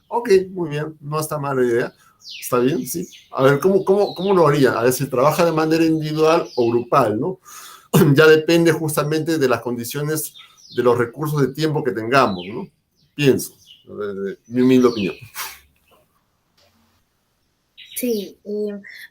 Ok, muy bien, no está mala idea, está bien, sí. A ver, ¿cómo lo haría? A ver si trabaja de manera individual o grupal, ¿no? Ya depende justamente de las condiciones, de los recursos de tiempo que tengamos, ¿no? Pienso, mi humilde opinión. Sí,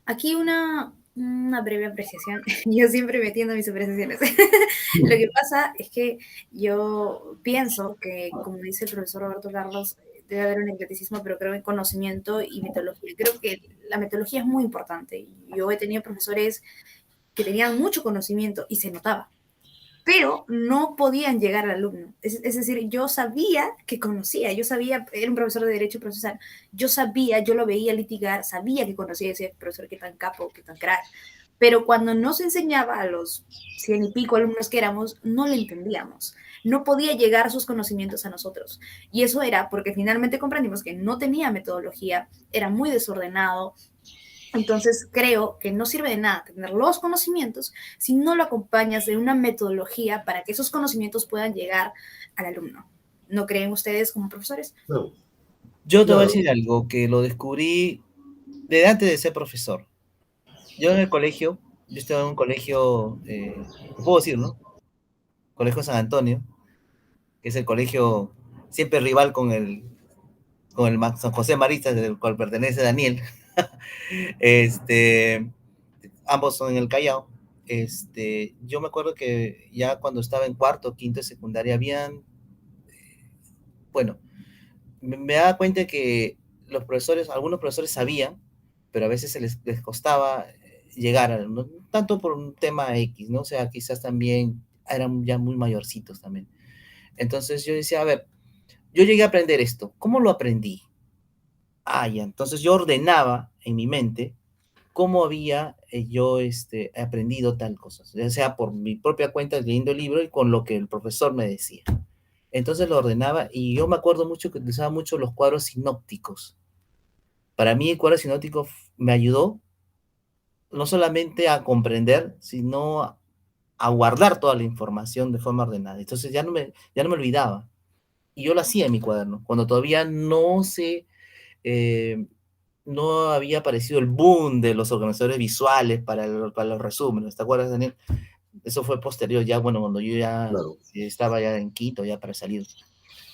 aquí una breve apreciación. Yo siempre metiendo mis apreciaciones. Lo que pasa es que yo pienso que, como dice el profesor Roberto Carlos, debe haber un eclecticismo, pero creo en conocimiento y metodología. Creo que la metodología es muy importante. Yo he tenido profesores que tenían mucho conocimiento y se notaba, pero no podían llegar al alumno. Es decir, yo sabía que conocía, yo sabía, era un profesor de Derecho Procesal, yo sabía, yo lo veía litigar, sabía que conocía ese profesor, que tan capo, que tan crack, pero cuando nos enseñaba a los 100 y pico alumnos que éramos, no le entendíamos, no podía llegar sus conocimientos a nosotros. Y eso era porque finalmente comprendimos que no tenía metodología, era muy desordenado. Entonces creo que no sirve de nada tener los conocimientos si no lo acompañas de una metodología para que esos conocimientos puedan llegar al alumno. ¿No creen ustedes como profesores? No, Yo te voy a claro. decir algo que lo descubrí desde antes de ser profesor. Yo en el colegio, yo estaba en un colegio, lo puedo decir, ¿no? Colegio San Antonio, que es el colegio siempre rival con el San José Maristas, del cual pertenece Daniel. Este, ambos son en el Callao. Yo me acuerdo que ya cuando estaba en cuarto, quinto de secundaria, bueno, me daba cuenta que algunos profesores sabían, pero a veces les costaba llegar, no tanto por un tema X, ¿no? O sea, quizás también eran ya muy mayorcitos también. Entonces yo decía, a ver, yo llegué a aprender esto, ¿cómo lo aprendí? Ya, entonces yo ordenaba en mi mente cómo había yo aprendido tal cosa, ya sea por mi propia cuenta leyendo el libro y con lo que el profesor me decía. Entonces lo ordenaba y yo me acuerdo mucho que utilizaba mucho los cuadros sinópticos. Para mí el cuadro sinóptico me ayudó no solamente a comprender, sino a guardar toda la información de forma ordenada. Entonces ya no me olvidaba. Y yo lo hacía en mi cuaderno, cuando todavía eh, no había aparecido el boom de los organizadores visuales para los resúmenes. ¿Te acuerdas, Daniel? Eso fue posterior, ya, bueno, cuando yo ya Claro. estaba ya en quinto, ya para salir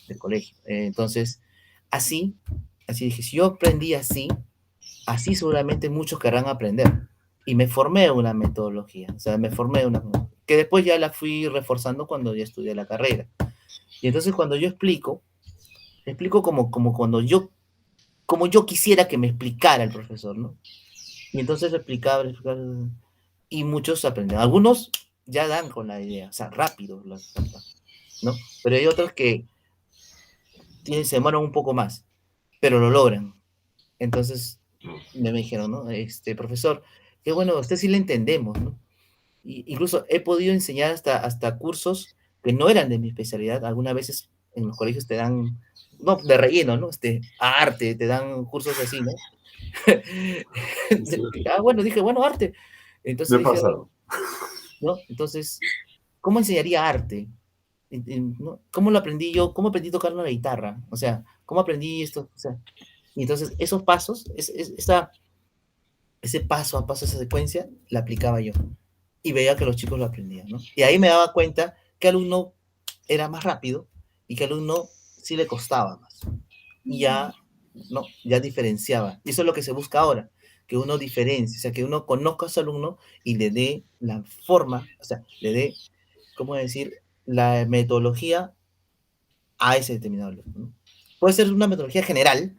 del colegio. Entonces, así, así dije, si yo aprendí así seguramente muchos querrán aprender. Y me formé una metodología, o sea, que después ya la fui reforzando cuando ya estudié la carrera. Y entonces cuando yo explico como como yo quisiera que me explicara el profesor, ¿no? Y entonces explicaba, y muchos aprenden. Algunos ya dan con la idea, o sea, rápido, ¿no? Pero hay otros que se demoran un poco más, pero lo logran. Entonces me dijeron, ¿no? Profesor, qué bueno, a usted sí le entendemos, ¿no? Incluso he podido enseñar hasta cursos que no eran de mi especialidad. Algunas veces en los colegios te dan, no, de relleno, ¿no? Arte, te dan cursos así, ¿no? Sí, Bueno, dije, bueno, arte. me Entonces ha dije, pasado. ¿no? Entonces, ¿cómo enseñaría arte? ¿No? ¿Cómo lo aprendí yo? ¿Cómo aprendí a tocar la guitarra? O sea, ¿cómo aprendí esto? O sea, y entonces esos pasos, ese paso a paso, esa secuencia, la aplicaba yo. Y veía que los chicos lo aprendían, ¿no? Y ahí me daba cuenta que alumno era más rápido y que alumno sí le costaba más. Y ya, ¿no? Ya diferenciaba. Y eso es lo que se busca ahora, que uno diferencie, o sea, que uno conozca a su alumno y le dé la forma, o sea, le dé, ¿cómo decir?, la metodología a ese determinado alumno, ¿no? Puede ser una metodología general,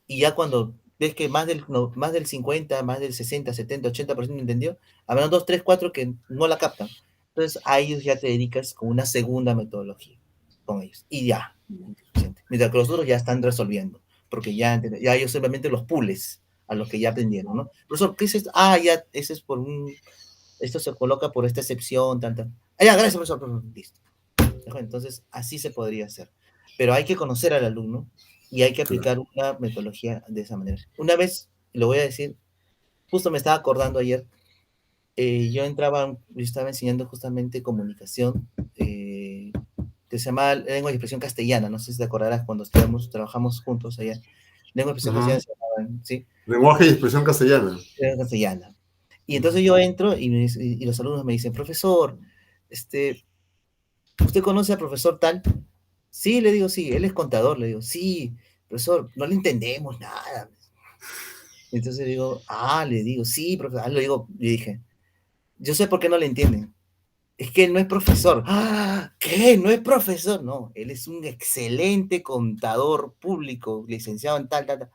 y ya cuando ves que más del 50, más del 60, 70, 80% entendió, habrán 2, 3, 4 que no la captan. Entonces a ellos ya te dedicas con una segunda metodología con ellos. Y ya, mientras que los otros ya están resolviendo, porque ya ellos simplemente los pules a los que ya aprendieron, ¿no? Profesor, ¿qué es esto? Ah, ya, ese es esto se coloca por esta excepción, tanta. Ah, ya, gracias, profesor, listo. Entonces, así se podría hacer. Pero hay que conocer al alumno y hay que aplicar una metodología de esa manera. Una vez, lo voy a decir, justo me estaba acordando ayer, yo estaba enseñando justamente comunicación, que se llama lengua y expresión castellana, no sé si te acordarás cuando trabajamos juntos allá. Lengua y expresión castellana se llamaba, ¿sí? Lenguaje y expresión castellana. Lengua castellana. Y entonces yo entro y los alumnos me dicen, profesor, ¿usted conoce al profesor tal? Sí, le digo, sí, él es contador, le digo, sí, profesor, no le entendemos nada. Entonces digo, le digo, sí, profesor, le dije, yo sé por qué no le entienden. Es que él no es profesor. ¡Ah! ¿Qué? ¿No es profesor? No, él es un excelente contador público, licenciado en tal, tal, tal.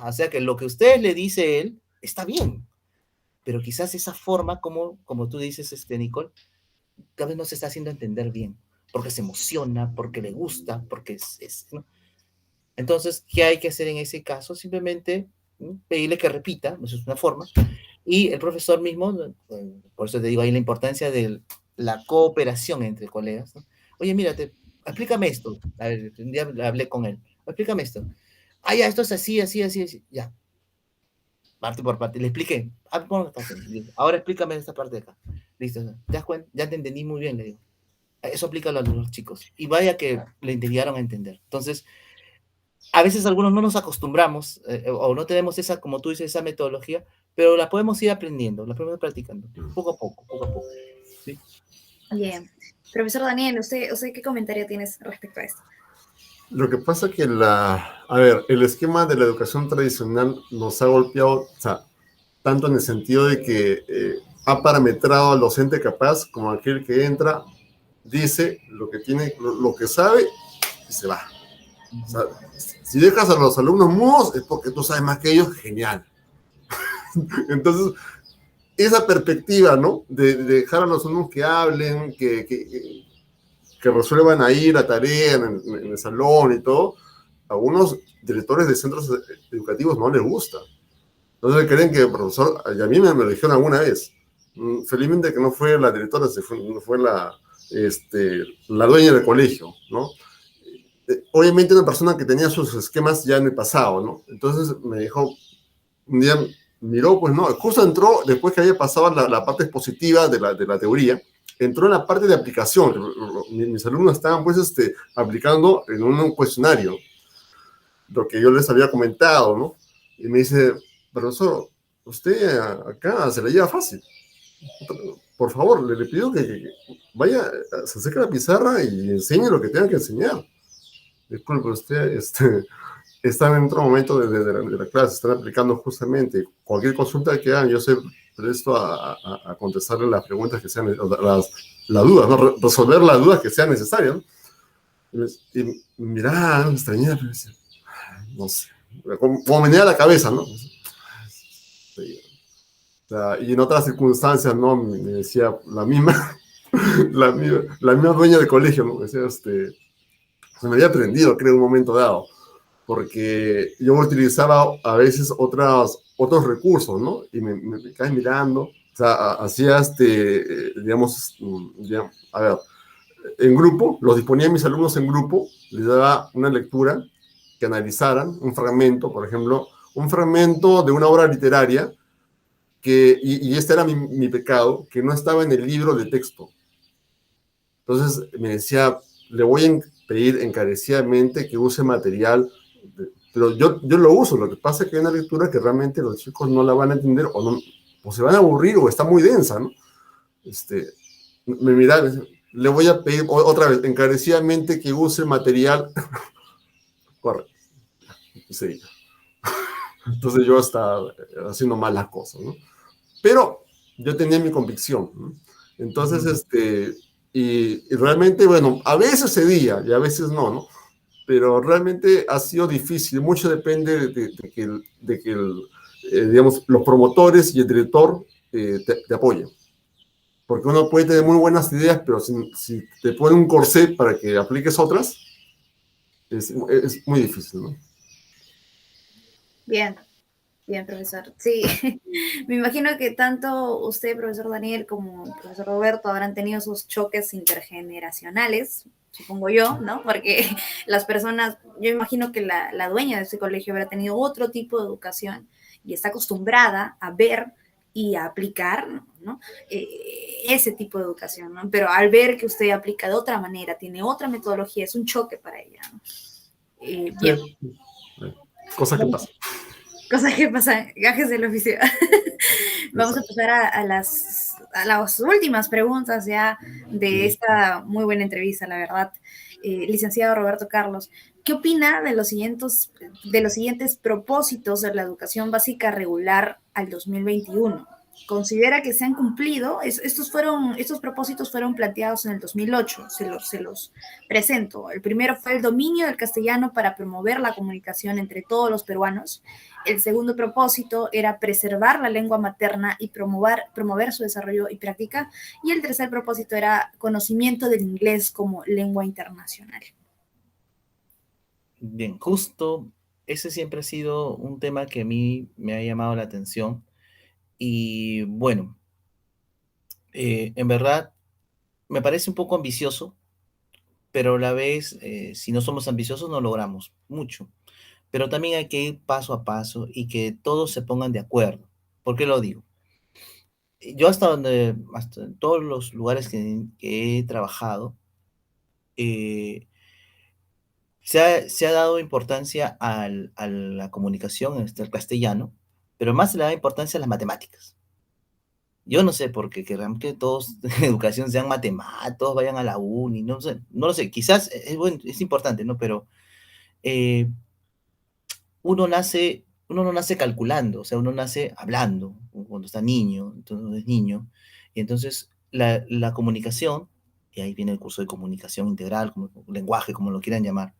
O sea que lo que usted le dice él está bien, pero quizás esa forma, como tú dices, Nicole, cada vez no se está haciendo entender bien, porque se emociona, porque le gusta, porque ¿no? Entonces, ¿qué hay que hacer en ese caso? Simplemente pedirle que repita, eso es una forma, y el profesor mismo, por eso te digo ahí la importancia de la cooperación entre colegas, ¿no? Oye, mírate, explícame esto. A ver, un día hablé con él, explícame esto. Ya, esto es así, así, así, así. Ya, parte por parte, le expliqué. Ahora explícame esta parte de acá. Listo, ¿te das cuenta? Ya te entendí muy bien, le digo. Eso aplica a los chicos. Y vaya que le intentaron a entender. Entonces, a veces algunos no nos acostumbramos o no tenemos esa, como tú dices, esa metodología, pero la podemos ir aprendiendo, la podemos ir practicando, poco a poco, poco a poco. ¿Sí? Bien. Profesor Daniel, ¿usted qué comentario tienes respecto a esto? Lo que pasa es que el esquema de la educación tradicional nos ha golpeado, o sea, tanto en el sentido de que ha parametrado al docente capaz como aquel que entra, dice lo que tiene, lo que sabe y se va. O sea, si dejas a los alumnos mudos es porque tú sabes más que ellos, genial. Entonces, esa perspectiva, ¿no? De dejar a los alumnos que hablen, que resuelvan ahí la tarea en el salón y todo, a algunos directores de centros educativos no les gusta. Entonces creen que el profesor, y a mí me lo dijeron alguna vez, felizmente que no fue la directora, fue la dueña del colegio, ¿no? Obviamente una persona que tenía sus esquemas ya en el pasado, ¿no? Entonces me dijo, un día miró, pues no, justo entró, después que había pasado la parte expositiva de la teoría, entró en la parte de aplicación. Mis alumnos estaban pues aplicando en un cuestionario lo que yo les había comentado, ¿no? Y me dice, profesor, usted acá se la lleva fácil. Por favor, le pido que vaya, se acerque a la pizarra y enseñe lo que tenga que enseñar. Disculpe, usted están en otro momento de la clase, están aplicando justamente cualquier consulta que hagan, yo sé presto a contestarle las preguntas que sean, las dudas, ¿no? Resolver las dudas que sean necesarias, ¿no? Y mira, me extrañé, no sé, como me venía a la cabeza, ¿no? Sí. O sea, y en otras circunstancias, ¿no? Me decía la misma, la misma dueña del colegio, ¿no? Me decía, se me había aprendido, creo, en un momento dado, porque yo utilizaba a veces otros recursos, ¿no? Y me caes mirando, o sea, hacía, digamos, a ver, en grupo, los disponía a mis alumnos en grupo, les daba una lectura que analizaran, un fragmento, por ejemplo, un fragmento de una obra literaria, y este era mi pecado, que no estaba en el libro de texto. Entonces me decía, le voy a pedir encarecidamente que use material pero yo lo uso. Lo que pasa es que hay una lectura que realmente los chicos no la van a entender o, no, o se van a aburrir o está muy densa, ¿no? Me mira, le voy a pedir otra vez encarecidamente que use material. Corre. Sí. Entonces yo estaba haciendo mal las cosas, ¿no? Pero yo tenía mi convicción, ¿no? Entonces, y realmente, bueno, a veces cedía y a veces no, ¿no? Pero realmente ha sido difícil. Mucho depende de que digamos, los promotores y el director te apoyen. Porque uno puede tener muy buenas ideas, pero si te ponen un corsé para que apliques otras, es muy difícil, ¿no? Bien, bien, profesor. Sí, me imagino que tanto usted, profesor Daniel, como el profesor Roberto habrán tenido esos choques intergeneracionales, supongo yo, ¿no? Porque las personas, yo imagino que la dueña de ese colegio habrá tenido otro tipo de educación y está acostumbrada a ver y a aplicar, ¿no? Ese tipo de educación, ¿no? Pero al ver que usted aplica de otra manera, tiene otra metodología, es un choque para ella, ¿no? Bien. Sí, cosas que pasan. Cosas que pasan, gajes del oficio. Vamos a Exacto. pasar a las últimas preguntas ya de esta muy buena entrevista, la verdad. Licenciado Roberto Carlos, ¿qué opina de los siguientes propósitos de la educación básica regular al 2021? ¿Considera que se han cumplido? Estos propósitos fueron planteados en el 2008, se los presento. El primero fue el dominio del castellano para promover la comunicación entre todos los peruanos. El segundo propósito era preservar la lengua materna y promover su desarrollo y práctica. Y el tercer propósito era conocimiento del inglés como lengua internacional. Bien, justo ese siempre ha sido un tema que a mí me ha llamado la atención y bueno, en verdad me parece un poco ambicioso, pero a la vez, si no somos ambiciosos no logramos mucho. Pero también hay que ir paso a paso y que todos se pongan de acuerdo. ¿Por qué lo digo? Yo hasta en todos los lugares que he trabajado, eh, se ha dado importancia a la comunicación, el castellano, pero más se le da importancia a las matemáticas. Yo no sé por qué querrán que todos en educación sean matemáticos, todos vayan a la uni, no sé, no lo sé, quizás es importante, ¿no? Pero eh, uno no nace calculando, o sea, uno nace hablando cuando está niño, entonces es niño, y entonces la comunicación, y ahí viene el curso de comunicación integral, como lenguaje, como lo quieran llamar,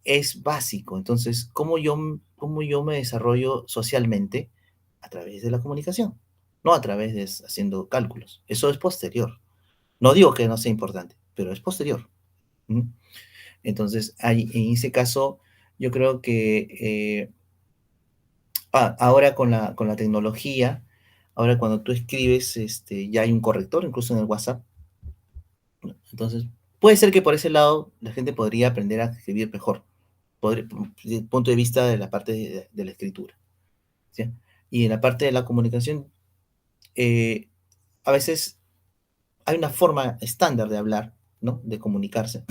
es básico. Entonces, cómo yo me desarrollo socialmente? A través de la comunicación, no a través de haciendo cálculos. Eso es posterior. No digo que no sea importante, pero es posterior. ¿Mm? Entonces, en ese caso, yo creo que ahora con la tecnología, ahora cuando tú escribes, ya hay un corrector, incluso en el WhatsApp. ¿No? Entonces, puede ser que por ese lado la gente podría aprender a escribir mejor desde el punto de vista de la parte de la escritura. ¿Sí? Y en la parte de la comunicación, eh, a veces hay una forma estándar de hablar, ¿no? De comunicarse,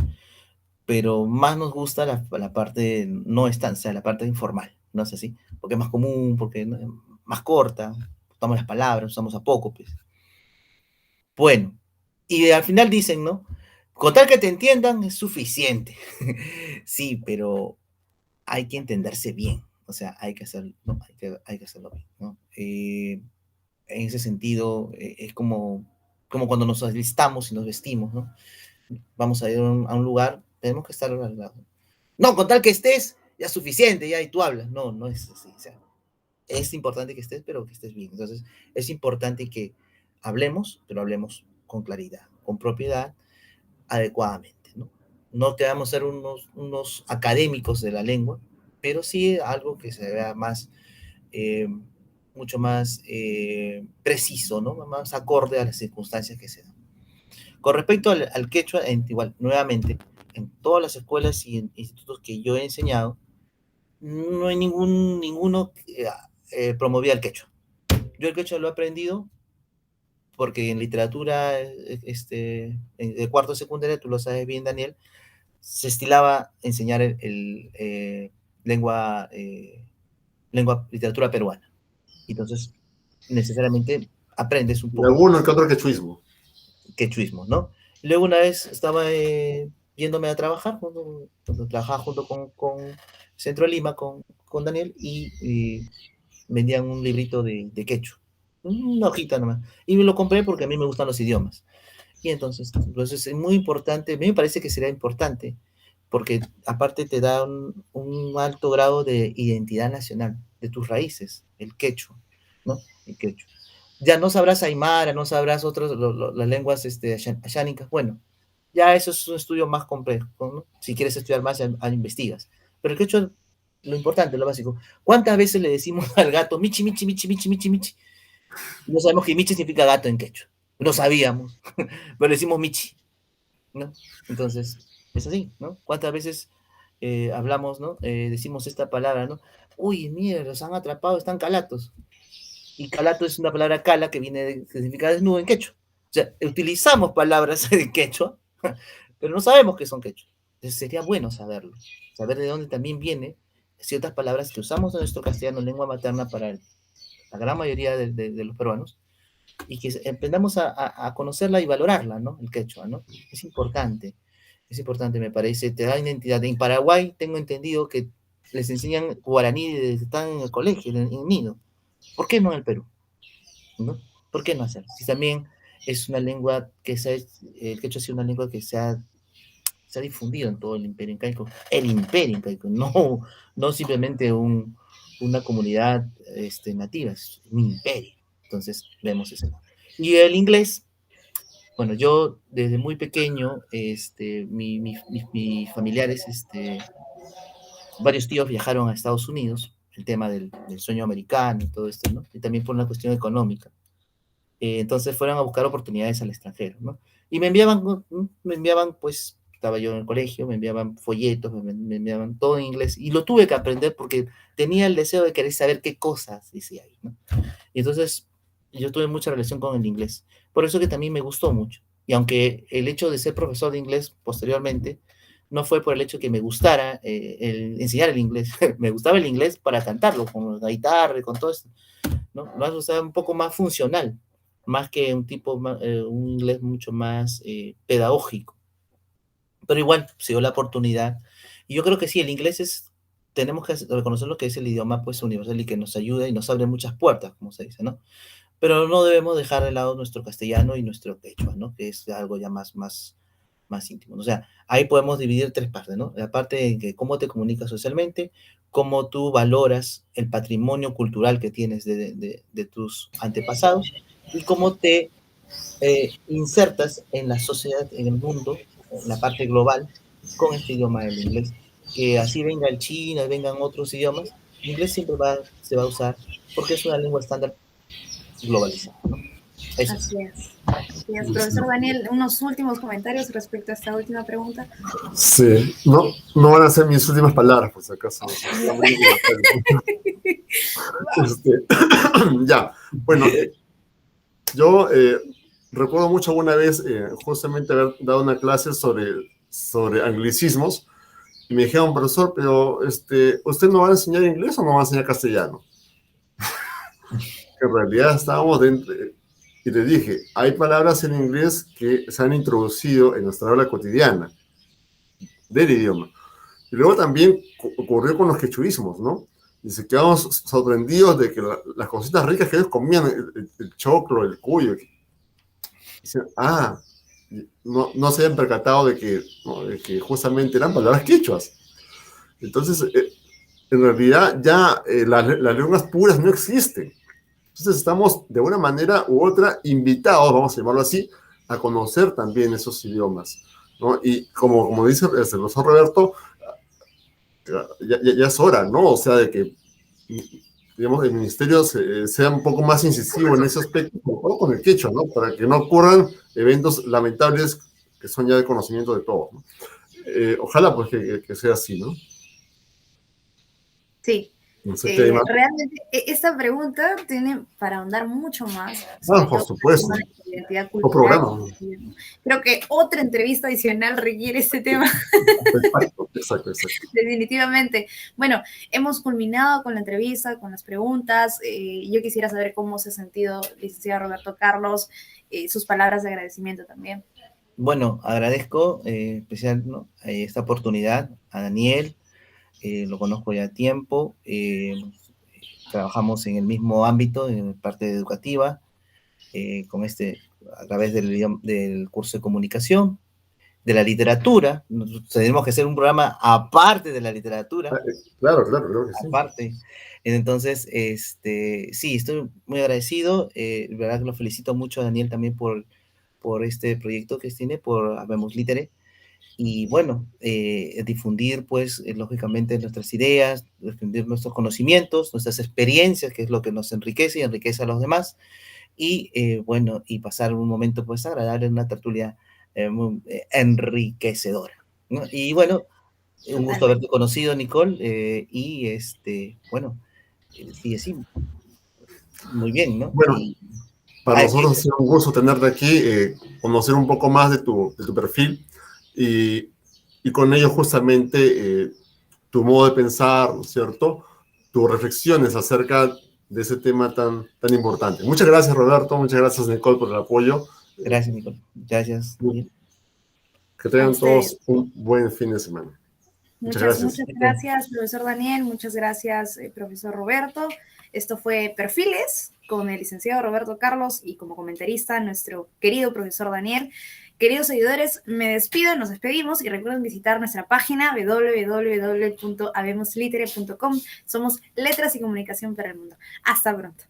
pero más nos gusta la parte no estándar, o sea, la parte informal, ¿no es así? Porque es más común, porque ¿no? Es más corta, usamos las palabras, usamos a poco, pues. Bueno, y al final dicen, ¿no? Con tal que te entiendan es suficiente. Sí, pero hay que entenderse bien, o sea, hay que hacerlo, ¿no? Hay que hacerlo bien, ¿no? En ese sentido, es como cuando nos alistamos y nos vestimos, ¿no? Vamos a ir a un lugar, tenemos que estar al lado. No, con tal que estés, ya es suficiente, ya, y tú hablas. No, no es así, o sea, es importante que estés, pero que estés bien. Entonces, es importante que hablemos, pero hablemos con claridad, con propiedad, adecuadamente, ¿no? No que vamos a ser unos académicos de la lengua, pero sí algo que se vea más, eh, mucho más preciso, ¿no? Más acorde a las circunstancias que se dan. Con respecto al quechua, igual, nuevamente, en todas las escuelas y institutos que yo he enseñado, no hay ninguno que promovía el quechua. Yo el quechua lo he aprendido porque en literatura de cuarto de secundaria, tú lo sabes bien, Daniel, se estilaba enseñar lengua, literatura peruana. Entonces, necesariamente aprendes un Y poco alguno que otro quechuismo. quechuismo, ¿no? Luego una vez estaba yéndome a trabajar, cuando trabajaba junto con Centro de Lima, con Daniel, y vendían un librito de quechua, una hojita nomás, y me lo compré porque a mí me gustan los idiomas. Y entonces es muy importante, a mí me parece que será importante, porque aparte te da un alto grado de identidad nacional, de tus raíces, el quechua, ¿no? El quechua. Ya no sabrás aymara, no sabrás otras, las lenguas ayánicas, bueno, ya eso es un estudio más complejo, ¿no? Si quieres estudiar más, ya investigas. Pero el quechua, lo importante, lo básico, ¿cuántas veces le decimos al gato, michi, michi, michi, michi, michi, michi? No sabemos que michi significa gato en quechua, no sabíamos, pero le decimos michi, ¿no? Entonces, es así, ¿no? ¿Cuántas veces hablamos, ¿no? Decimos esta palabra, ¿no? Uy, mira, los han atrapado, están calatos. Y calato es una palabra cala que que significa desnudo en quechua. O sea, utilizamos palabras en quechua, pero no sabemos qué son quechua. Entonces sería bueno saberlo, saber de dónde también viene ciertas palabras que usamos en nuestro castellano, lengua materna para la gran mayoría de los peruanos, y que aprendamos a conocerla y valorarla, ¿no? El quechua, ¿no? Es importante, me parece, te da identidad. En Paraguay tengo entendido que les enseñan guaraní desde que están en el colegio, en nido. ¿Por qué no en el Perú? ¿No? ¿Por qué no hacerlo? Si también es una lengua el quechua ha sido una lengua que se ha difundido en todo el imperio incaico, no simplemente una comunidad nativa, es un imperio. Entonces vemos eso. Y el inglés, bueno, yo desde muy pequeño, mis familiares, varios tíos viajaron a Estados Unidos, el tema del sueño americano y todo esto, ¿no? Y también por una cuestión económica. Entonces fueron a buscar oportunidades al extranjero, ¿no? Y me enviaban, pues, estaba yo en el colegio, me enviaban folletos, me enviaban todo en inglés, y lo tuve que aprender porque tenía el deseo de querer saber qué cosas decía ahí, ¿no? Y entonces yo tuve mucha relación con el inglés, por eso que también me gustó mucho. Y aunque el hecho de ser profesor de inglés posteriormente, no fue por el hecho que me gustara enseñar el inglés, me gustaba el inglés para cantarlo, con la guitarra y con todo eso, ¿no? Lo has usado un poco más funcional, más que un inglés mucho más pedagógico. Pero igual, se dio la oportunidad. Y yo creo que sí, el inglés tenemos que reconocer lo que es el idioma pues universal y que nos ayuda y nos abre muchas puertas, como se dice, ¿no? Pero no debemos dejar de lado nuestro castellano y nuestro quechua, ¿no? Que es algo ya más íntimo. O sea, ahí podemos dividir tres partes, ¿no? La parte de que cómo te comunicas socialmente, cómo tú valoras el patrimonio cultural que tienes de tus antepasados y cómo te insertas en la sociedad, en el mundo, en la parte global, con este idioma del inglés. Que así venga el chino y vengan otros idiomas, el inglés siempre se va a usar porque es una lengua estándar globalizada, ¿no? Eso es. Así es. Así es. Profesor Daniel, unos últimos comentarios respecto a esta última pregunta. Sí, no van a ser mis últimas palabras, por si acaso. Ya, bueno, yo recuerdo mucho alguna vez justamente haber dado una clase sobre anglicismos y me dijeron, profesor, pero ¿usted no va a enseñar inglés o no va a enseñar castellano? En realidad estábamos dentro, y le dije, hay palabras en inglés que se han introducido en nuestra habla cotidiana del idioma. Y luego también ocurrió con los quechuismos, ¿no? Y se quedamos sorprendidos de que las cositas ricas que ellos comían, el choclo, el cuyo, dicen, no se habían percatado de que justamente eran palabras quechuas. Entonces, en realidad ya las lenguas puras no existen. Entonces estamos de una manera u otra invitados, vamos a llamarlo así, a conocer también esos idiomas, ¿no? Y como dice el profesor Roberto, ya es hora, ¿no? O sea, de que, digamos, el ministerio sea un poco más incisivo en ese aspecto, con el quechua, ¿no? Para que no ocurran eventos lamentables que son ya de conocimiento de todos, ¿no? Ojalá, pues, que sea así, ¿no? Sí, No sé qué hay más. Realmente esta pregunta tiene para ahondar mucho más, Ah, sobre por todo supuesto. con la identidad O cultural. programa. Creo que otra entrevista adicional requiere este tema. Exacto, exacto, exacto. Definitivamente. Bueno, hemos culminado con la entrevista, con las preguntas. Yo quisiera saber cómo se ha sentido, licenciado Roberto Carlos, sus palabras de agradecimiento también. Bueno, agradezco especial, ¿no? Esta oportunidad a Daniel, lo conozco ya a tiempo, trabajamos en el mismo ámbito, en la parte educativa, con a través del curso de comunicación, de la literatura. Nosotros tenemos que hacer un programa aparte de la literatura, Claro, claro, claro que sí. aparte. Entonces, sí, estoy muy agradecido. Verdad que lo felicito mucho a Daniel también por este proyecto que tiene, por Habemos Litere. Y bueno, difundir pues lógicamente nuestras ideas, difundir nuestros conocimientos, nuestras experiencias, que es lo que nos enriquece y enriquece a los demás. Y bueno, y pasar un momento pues agradable en una tertulia muy enriquecedora, ¿no? Y bueno, un gusto Totalmente. haberte conocido, Nicole, y bueno, sigue así, muy bien, ¿no? Bueno, Y para ah, nosotros ha sido un gusto tenerte aquí, conocer un poco más de tu perfil y con ello justamente tu modo de pensar, ¿no es cierto? Tus reflexiones acerca de ese tema tan, tan importante. Muchas gracias, Roberto. Muchas gracias, Nicole, por el apoyo. gracias, Nicole. Gracias, Daniel. Que A tengan todos ustedes. un buen fin de semana. Muchas Muchas, gracias. muchas gracias, profesor Daniel. Muchas gracias, profesor Roberto. Esto fue Perfiles con el licenciado Roberto Carlos y como comentarista nuestro querido profesor Daniel. Queridos seguidores, me despido, nos despedimos y recuerden visitar nuestra página www.habemoslitere.com. Somos Letras y Comunicación para el Mundo. Hasta pronto.